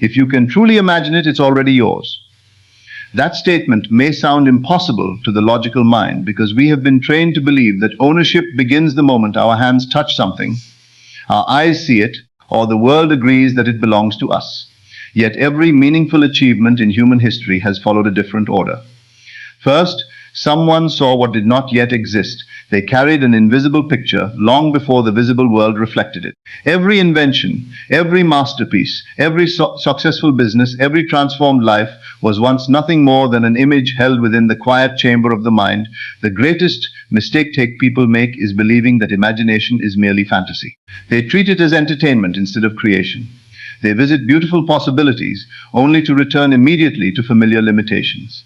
If you can truly imagine it, it's already yours. That statement may sound impossible to the logical mind because we have been trained to believe that ownership begins the moment our hands touch something, our eyes see it, or the world agrees that it belongs to us. Yet every meaningful achievement in human history has followed a different order. First, someone saw what did not yet exist. They carried an invisible picture long before the visible world reflected it. Every invention, every masterpiece, every successful business, every transformed life was once nothing more than an image held within the quiet chamber of the mind. The greatest mistake people make is believing that imagination is merely fantasy. They treat it as entertainment instead of creation. They visit beautiful possibilities only to return immediately to familiar limitations.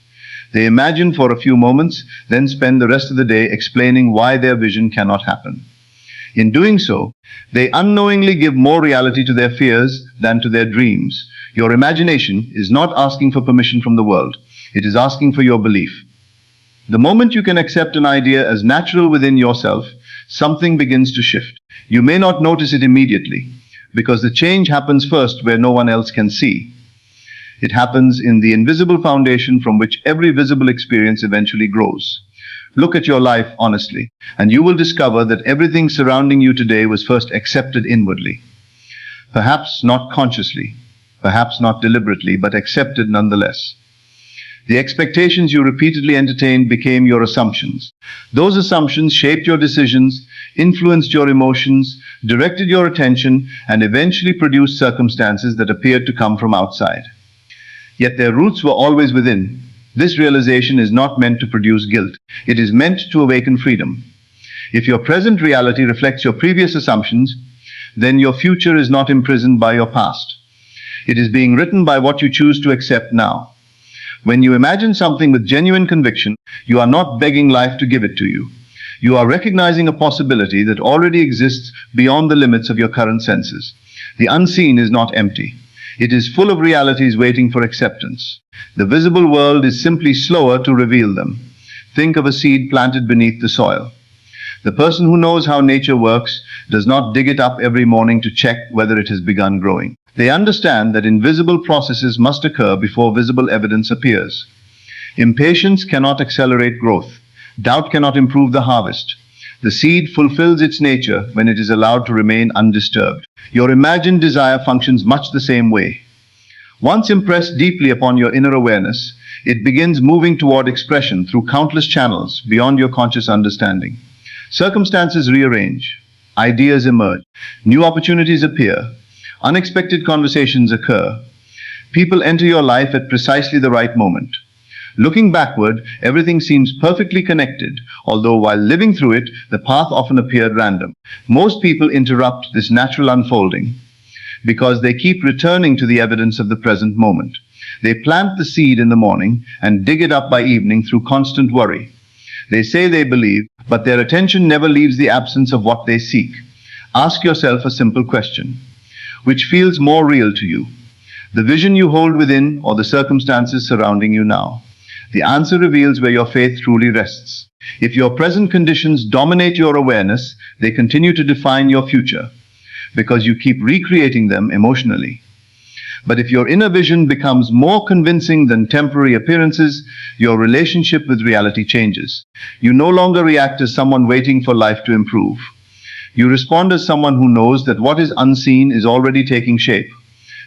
They imagine for a few moments, then spend the rest of the day explaining why their vision cannot happen. In doing so, they unknowingly give more reality to their fears than to their dreams. Your imagination is not asking for permission from the world. It is asking for your belief. The moment you can accept an idea as natural within yourself, something begins to shift. You may not notice it immediately, because the change happens first where no one else can see. It happens in the invisible foundation from which every visible experience eventually grows. Look at your life honestly, and you will discover that everything surrounding you today was first accepted inwardly. Perhaps not consciously, perhaps not deliberately, but accepted nonetheless. The expectations you repeatedly entertained became your assumptions. Those assumptions shaped your decisions, influenced your emotions, directed your attention, and eventually produced circumstances that appeared to come from outside. Yet their roots were always within. This realization is not meant to produce guilt. It is meant to awaken freedom. If your present reality reflects your previous assumptions, then your future is not imprisoned by your past. It is being written by what you choose to accept now. When you imagine something with genuine conviction, you are not begging life to give it to you. You are recognizing a possibility that already exists beyond the limits of your current senses. The unseen is not empty. It is full of realities waiting for acceptance. The visible world is simply slower to reveal them. Think of a seed planted beneath the soil. The person who knows how nature works does not dig it up every morning to check whether it has begun growing. They understand that invisible processes must occur before visible evidence appears. Impatience cannot accelerate growth. Doubt cannot improve the harvest. The seed fulfills its nature when it is allowed to remain undisturbed. Your imagined desire functions much the same way. Once impressed deeply upon your inner awareness, it begins moving toward expression through countless channels beyond your conscious understanding. Circumstances rearrange, ideas emerge, new opportunities appear, unexpected conversations occur. People enter your life at precisely the right moment. Looking backward, everything seems perfectly connected, although while living through it, the path often appeared random. Most people interrupt this natural unfolding because they keep returning to the evidence of the present moment. They plant the seed in the morning and dig it up by evening through constant worry. They say they believe, but their attention never leaves the absence of what they seek. Ask yourself a simple question. Which feels more real to you? The vision you hold within or the circumstances surrounding you now? The answer reveals where your faith truly rests. If your present conditions dominate your awareness, they continue to define your future, because you keep recreating them emotionally. But if your inner vision becomes more convincing than temporary appearances, your relationship with reality changes. You no longer react as someone waiting for life to improve. You respond as someone who knows that what is unseen is already taking shape.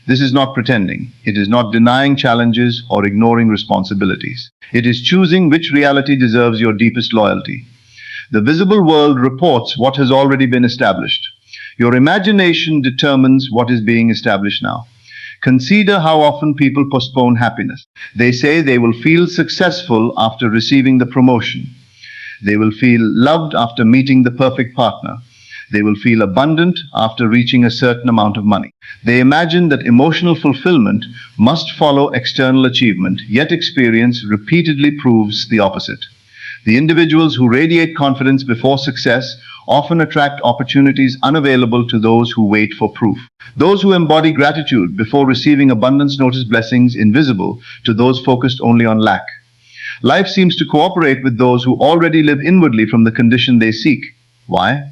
This is not pretending. It is not denying challenges or ignoring responsibilities. It is choosing which reality deserves your deepest loyalty. The visible world reports what has already been established. Your imagination determines what is being established now. Consider how often people postpone happiness. They say they will feel successful after receiving the promotion. They will feel loved after meeting the perfect partner. They will feel abundant after reaching a certain amount of money. They imagine that emotional fulfillment must follow external achievement, yet experience repeatedly proves the opposite. The individuals who radiate confidence before success often attract opportunities unavailable to those who wait for proof. Those who embody gratitude before receiving abundance notice blessings invisible to those focused only on lack. Life seems to cooperate with those who already live inwardly from the condition they seek. Why?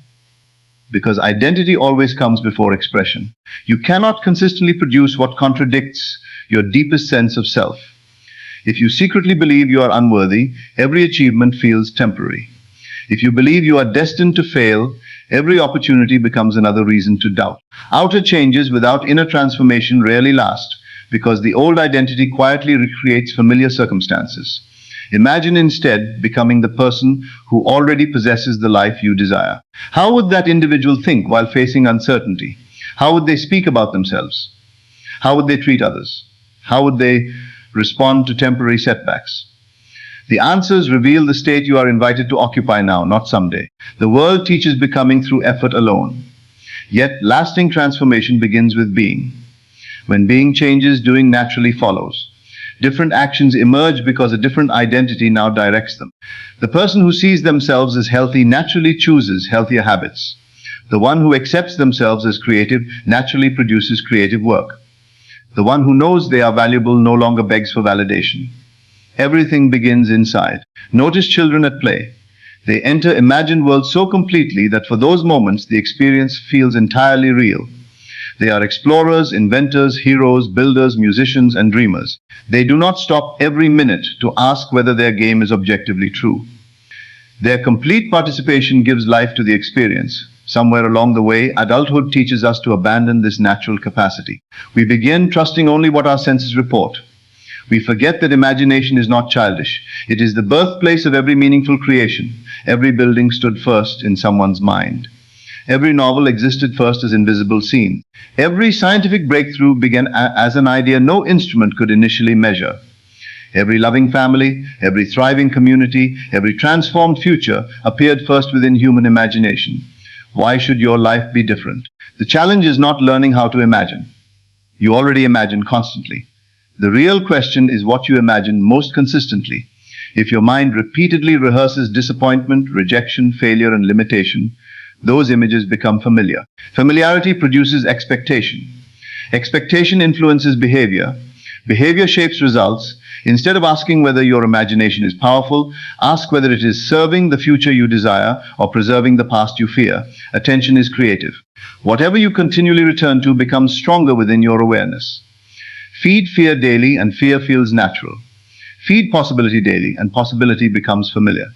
because identity always comes before expression. You cannot consistently produce what contradicts your deepest sense of self. If you secretly believe you are unworthy, every achievement feels temporary. If you believe you are destined to fail, every opportunity becomes another reason to doubt. Outer changes without inner transformation rarely last, because the old identity quietly recreates familiar circumstances. Imagine instead becoming the person who already possesses the life you desire. How would that individual think while facing uncertainty? How would they speak about themselves? How would they treat others? How would they respond to temporary setbacks? The answers reveal the state you are invited to occupy now, not someday. The world teaches becoming through effort alone. Yet lasting transformation begins with being. When being changes, doing naturally follows. Different actions emerge because a different identity now directs them. The person who sees themselves as healthy naturally chooses healthier habits. The one who accepts themselves as creative naturally produces creative work. The one who knows they are valuable no longer begs for validation. Everything begins inside. Notice children at play. They enter imagined worlds so completely that for those moments the experience feels entirely real. They are explorers, inventors, heroes, builders, musicians, and dreamers. They do not stop every minute to ask whether their game is objectively true. Their complete participation gives life to the experience. Somewhere along the way, adulthood teaches us to abandon this natural capacity. We begin trusting only what our senses report. We forget that imagination is not childish. It is the birthplace of every meaningful creation. Every building stood first in someone's mind. Every novel existed first as invisible scene. Every scientific breakthrough began as an idea no instrument could initially measure. Every loving family, every thriving community, every transformed future appeared first within human imagination. Why should your life be different? The challenge is not learning how to imagine. You already imagine constantly. The real question is what you imagine most consistently. If your mind repeatedly rehearses disappointment, rejection, failure, and limitation, those images become familiar. Familiarity produces expectation. Expectation influences behavior. Behavior shapes results. Instead of asking whether your imagination is powerful, ask whether it is serving the future you desire or preserving the past you fear. Attention is creative. Whatever you continually return to becomes stronger within your awareness. Feed fear daily and fear feels natural. Feed possibility daily and possibility becomes familiar.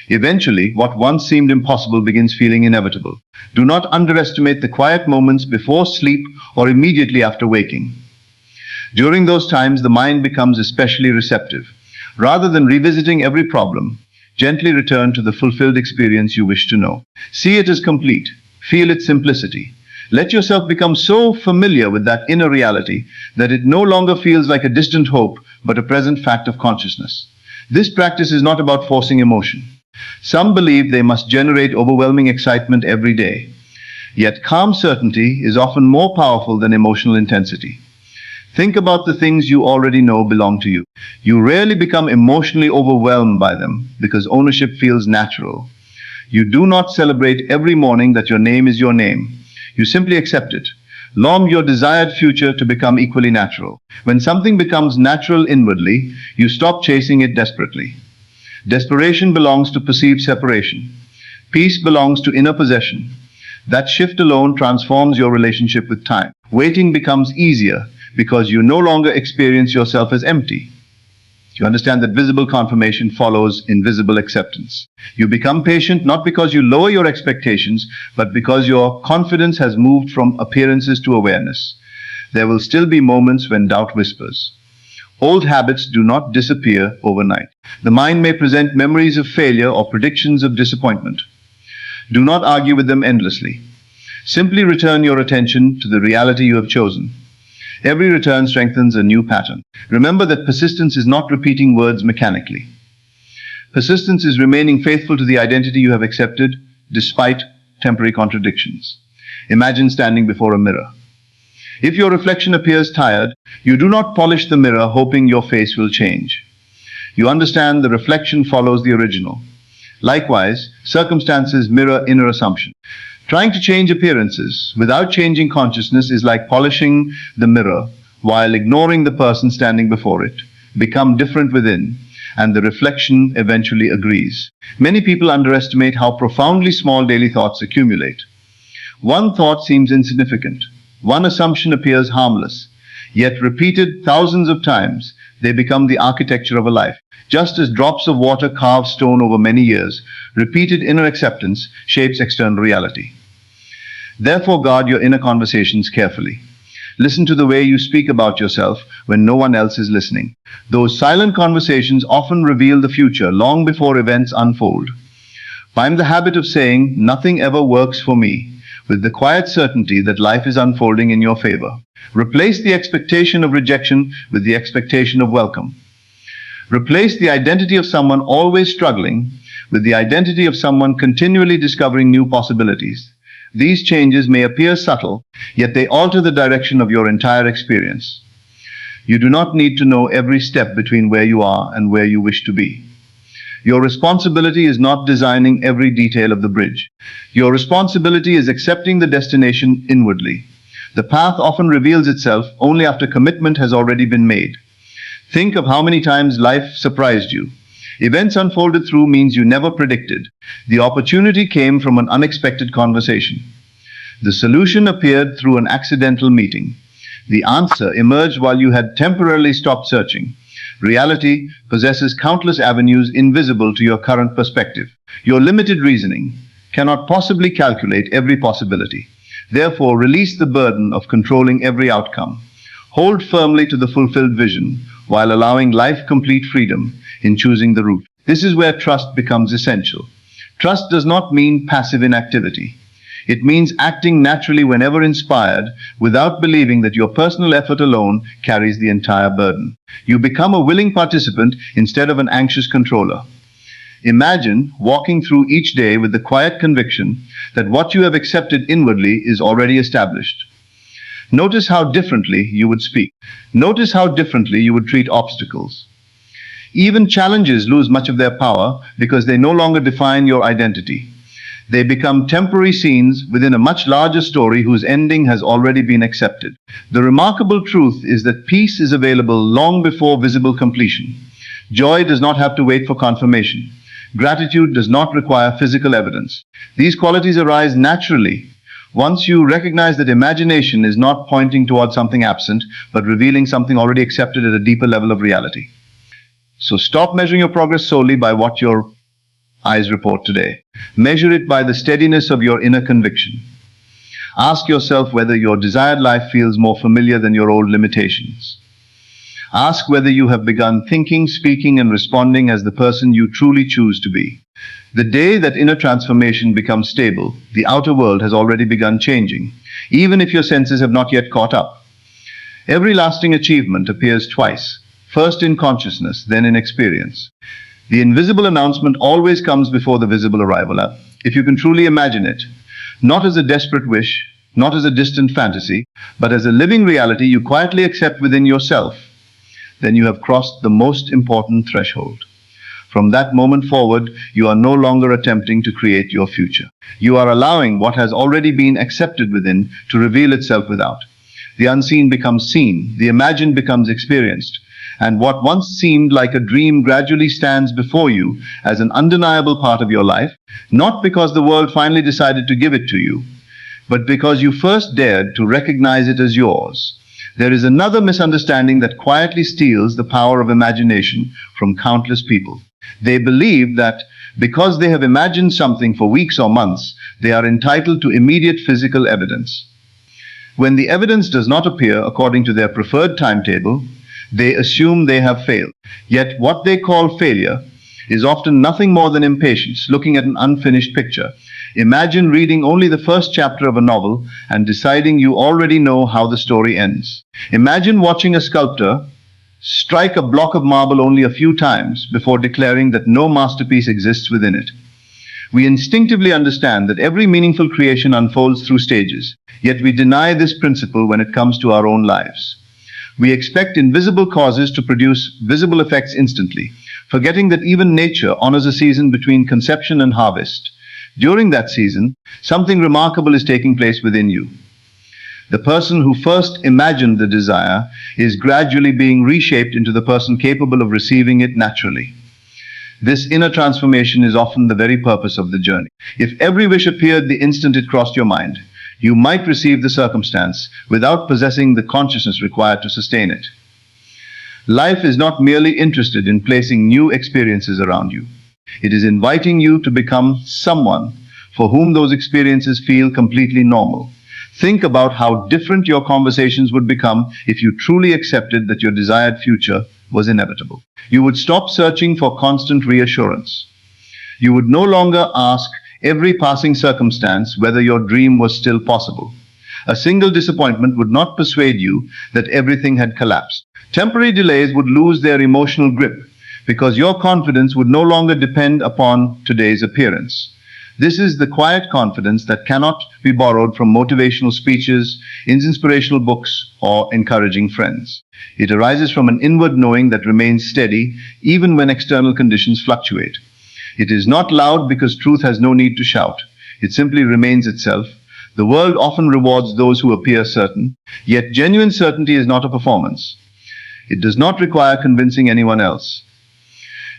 Eventually, what once seemed impossible begins feeling inevitable. Do not underestimate the quiet moments before sleep or immediately after waking. During those times, the mind becomes especially receptive. Rather than revisiting every problem, gently return to the fulfilled experience you wish to know. See it as complete. Feel its simplicity. Let yourself become so familiar with that inner reality that it no longer feels like a distant hope, but a present fact of consciousness. This practice is not about forcing emotion. Some believe they must generate overwhelming excitement every day. Yet calm certainty is often more powerful than emotional intensity. Think about the things you already know belong to you. You rarely become emotionally overwhelmed by them because ownership feels natural. You do not celebrate every morning that your name is your name. You simply accept it. Long your desired future to become equally natural. When something becomes natural inwardly, you stop chasing it desperately. Desperation belongs to perceived separation. Peace belongs to inner possession. That shift alone transforms your relationship with time. Waiting becomes easier because you no longer experience yourself as empty. You understand that visible confirmation follows invisible acceptance. You become patient not because you lower your expectations, but because your confidence has moved from appearances to awareness. There will still be moments when doubt whispers. Old habits do not disappear overnight. The mind may present memories of failure or predictions of disappointment. Do not argue with them endlessly. Simply return your attention to the reality you have chosen. Every return strengthens a new pattern. Remember that persistence is not repeating words mechanically. Persistence is remaining faithful to the identity you have accepted despite temporary contradictions. Imagine standing before a mirror. If your reflection appears tired, you do not polish the mirror hoping your face will change. You understand the reflection follows the original. Likewise, circumstances mirror inner assumption. Trying to change appearances without changing consciousness is like polishing the mirror while ignoring the person standing before it. Become different within, and the reflection eventually agrees. Many people underestimate how profoundly small daily thoughts accumulate. One thought seems insignificant. One assumption appears harmless. Yet repeated thousands of times, they become the architecture of a life. Just as drops of water carve stone over many years, repeated inner acceptance shapes external reality. Therefore, guard your inner conversations carefully. Listen to the way you speak about yourself when no one else is listening. Those silent conversations often reveal the future long before events unfold. Find the habit of saying, "Nothing ever works for me," with the quiet certainty that life is unfolding in your favor. Replace the expectation of rejection with the expectation of welcome. Replace the identity of someone always struggling with the identity of someone continually discovering new possibilities. These changes may appear subtle, yet they alter the direction of your entire experience. You do not need to know every step between where you are and where you wish to be. Your responsibility is not designing every detail of the bridge. Your responsibility is accepting the destination inwardly. The path often reveals itself only after commitment has already been made. Think of how many times life surprised you. Events unfolded through means you never predicted. The opportunity came from an unexpected conversation. The solution appeared through an accidental meeting. The answer emerged while you had temporarily stopped searching. Reality possesses countless avenues invisible to your current perspective. Your limited reasoning cannot possibly calculate every possibility. Therefore, release the burden of controlling every outcome. Hold firmly to the fulfilled vision while allowing life complete freedom in choosing the route. This is where trust becomes essential. Trust does not mean passive inactivity. It means acting naturally whenever inspired, without believing that your personal effort alone carries the entire burden. You become a willing participant instead of an anxious controller. Imagine walking through each day with the quiet conviction that what you have accepted inwardly is already established. Notice how differently you would speak. Notice how differently you would treat obstacles. Even challenges lose much of their power because they no longer define your identity. They become temporary scenes within a much larger story whose ending has already been accepted. The remarkable truth is that peace is available long before visible completion. Joy does not have to wait for confirmation. Gratitude does not require physical evidence. These qualities arise naturally once you recognize that imagination is not pointing towards something absent, but revealing something already accepted at a deeper level of reality. So stop measuring your progress solely by what your eyes report today. Measure it by the steadiness of your inner conviction. Ask yourself whether your desired life feels more familiar than your old limitations. Ask whether you have begun thinking, speaking, and responding as the person you truly choose to be. The day that inner transformation becomes stable, the outer world has already begun changing, even if your senses have not yet caught up. Every lasting achievement appears twice, first in consciousness, then in experience. The invisible announcement always comes before the visible arrival, if you can truly imagine it, not as a desperate wish, not as a distant fantasy, but as a living reality you quietly accept within yourself. Then you have crossed the most important threshold. From that moment forward, you are no longer attempting to create your future. You are allowing what has already been accepted within to reveal itself without. The unseen becomes seen, the imagined becomes experienced, and what once seemed like a dream gradually stands before you as an undeniable part of your life, not because the world finally decided to give it to you, but because you first dared to recognize it as yours. There is another misunderstanding that quietly steals the power of imagination from countless people. They believe that because they have imagined something for weeks or months, they are entitled to immediate physical evidence. When the evidence does not appear according to their preferred timetable, they assume they have failed. Yet what they call failure is often nothing more than impatience, looking at an unfinished picture. Imagine reading only the first chapter of a novel and deciding you already know how the story ends. Imagine watching a sculptor strike a block of marble only a few times before declaring that no masterpiece exists within it. We instinctively understand that every meaningful creation unfolds through stages, yet we deny this principle when it comes to our own lives. We expect invisible causes to produce visible effects instantly, forgetting that even nature honors a season between conception and harvest. During that season, something remarkable is taking place within you. The person who first imagined the desire is gradually being reshaped into the person capable of receiving it naturally. This inner transformation is often the very purpose of the journey. If every wish appeared the instant it crossed your mind, You might receive the circumstance without possessing the consciousness required to sustain it. Life is not merely interested in placing new experiences around you. It is inviting you to become someone for whom those experiences feel completely normal. Think about how different your conversations would become if you truly accepted that your desired future was inevitable. You would stop searching for constant reassurance. You would no longer ask every passing circumstance whether your dream was still possible. A single disappointment would not persuade you that everything had collapsed. Temporary delays would lose their emotional grip because your confidence would no longer depend upon today's appearance. This is the quiet confidence that cannot be borrowed from motivational speeches, inspirational books, or encouraging friends. It arises from an inward knowing that remains steady even when external conditions fluctuate. It is not loud because truth has no need to shout. It simply remains itself. The world often rewards those who appear certain, yet genuine certainty is not a performance. It does not require convincing anyone else.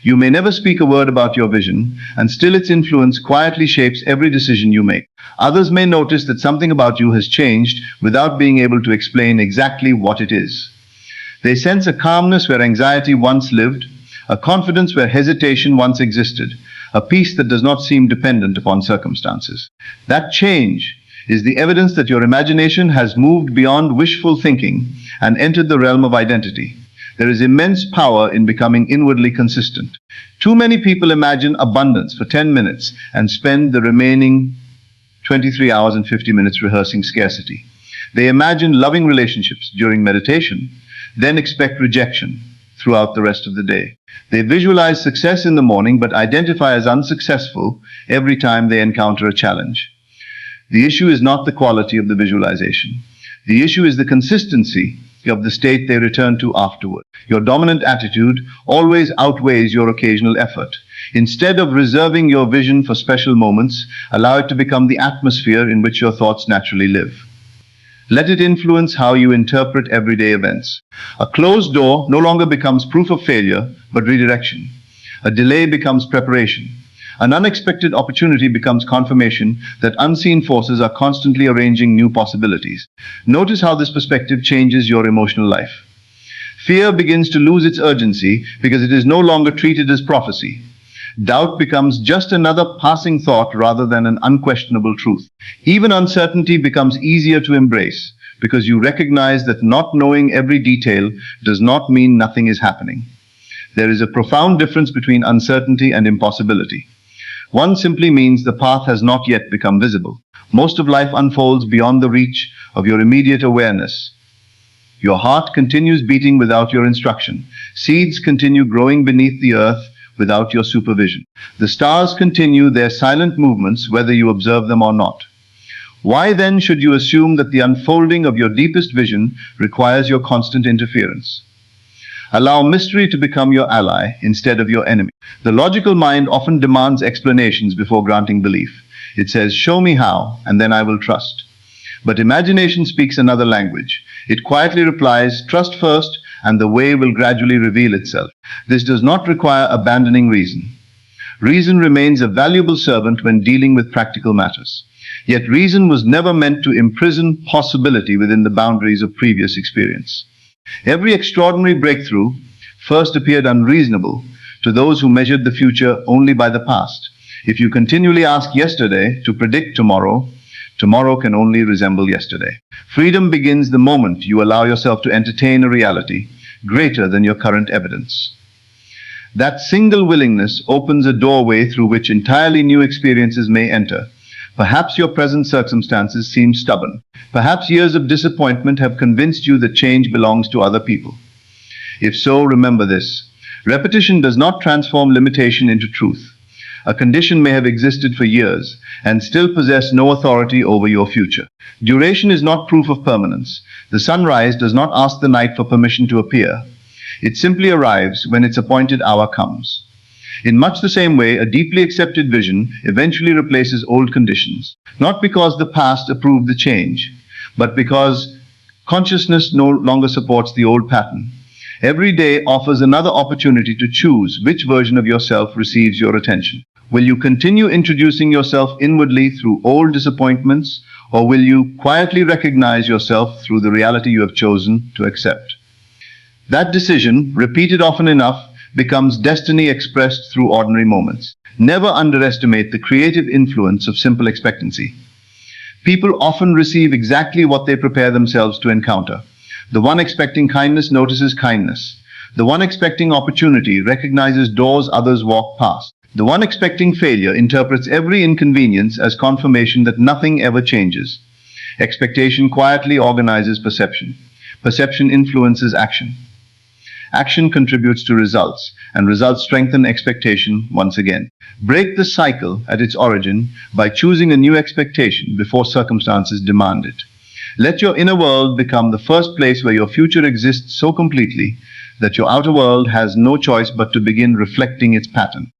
You may never speak a word about your vision, and still its influence quietly shapes every decision you make. Others may notice that something about you has changed without being able to explain exactly what it is. They sense a calmness where anxiety once lived, a confidence where hesitation once existed, a peace that does not seem dependent upon circumstances. That change is the evidence that your imagination has moved beyond wishful thinking and entered the realm of identity. There is immense power in becoming inwardly consistent. Too many people imagine abundance for 10 minutes and spend the remaining 23 hours and 50 minutes rehearsing scarcity. They imagine loving relationships during meditation, then expect rejection throughout the rest of the day. They visualize success in the morning but identify as unsuccessful every time they encounter a challenge. The issue is not the quality of the visualization. The issue is the consistency of the state they return to afterward. Your dominant attitude always outweighs your occasional effort. Instead of reserving your vision for special moments, allow it to become the atmosphere in which your thoughts naturally live. Let it influence how you interpret everyday events. A closed door no longer becomes proof of failure, but redirection. A delay becomes preparation. An unexpected opportunity becomes confirmation that unseen forces are constantly arranging new possibilities. Notice how this perspective changes your emotional life. Fear begins to lose its urgency because it is no longer treated as prophecy. Doubt becomes just another passing thought rather than an unquestionable truth. Even uncertainty becomes easier to embrace because you recognize that not knowing every detail does not mean nothing is happening. There is a profound difference between uncertainty and impossibility. One simply means the path has not yet become visible. Most of life unfolds beyond the reach of your immediate awareness. Your heart continues beating without your instruction. Seeds continue growing beneath the earth without your supervision. The stars continue their silent movements whether you observe them or not. Why then should you assume that the unfolding of your deepest vision requires your constant interference? Allow mystery to become your ally instead of your enemy. The logical mind often demands explanations before granting belief. It says, "Show me how, and then I will trust." But imagination speaks another language. It quietly replies, "Trust first, and the way will gradually reveal itself." This does not require abandoning reason. Reason remains a valuable servant when dealing with practical matters. Yet reason was never meant to imprison possibility within the boundaries of previous experience. Every extraordinary breakthrough first appeared unreasonable to those who measured the future only by the past. If you continually ask yesterday to predict tomorrow, tomorrow can only resemble yesterday. Freedom begins the moment you allow yourself to entertain a reality greater than your current evidence. That single willingness opens a doorway through which entirely new experiences may enter. Perhaps your present circumstances seem stubborn. Perhaps years of disappointment have convinced you that change belongs to other people. If so, remember this. Repetition does not transform limitation into truth. A condition may have existed for years and still possess no authority over your future. Duration is not proof of permanence. The sunrise does not ask the night for permission to appear. It simply arrives when its appointed hour comes. In much the same way, a deeply accepted vision eventually replaces old conditions, not because the past approved the change, but because consciousness no longer supports the old pattern. Every day offers another opportunity to choose which version of yourself receives your attention. Will you continue introducing yourself inwardly through old disappointments, Or will you quietly recognize yourself through the reality you have chosen to accept? That decision, repeated often enough, becomes destiny expressed through ordinary moments. Never underestimate the creative influence of simple expectancy. People often receive exactly what they prepare themselves to encounter. The one expecting kindness notices kindness. The one expecting opportunity recognizes doors others walk past. The one expecting failure interprets every inconvenience as confirmation that nothing ever changes. Expectation quietly organizes perception. Perception influences action. Action contributes to results, and results strengthen expectation once again. Break the cycle at its origin by choosing a new expectation before circumstances demand it. Let your inner world become the first place where your future exists so completely that your outer world has no choice but to begin reflecting its pattern.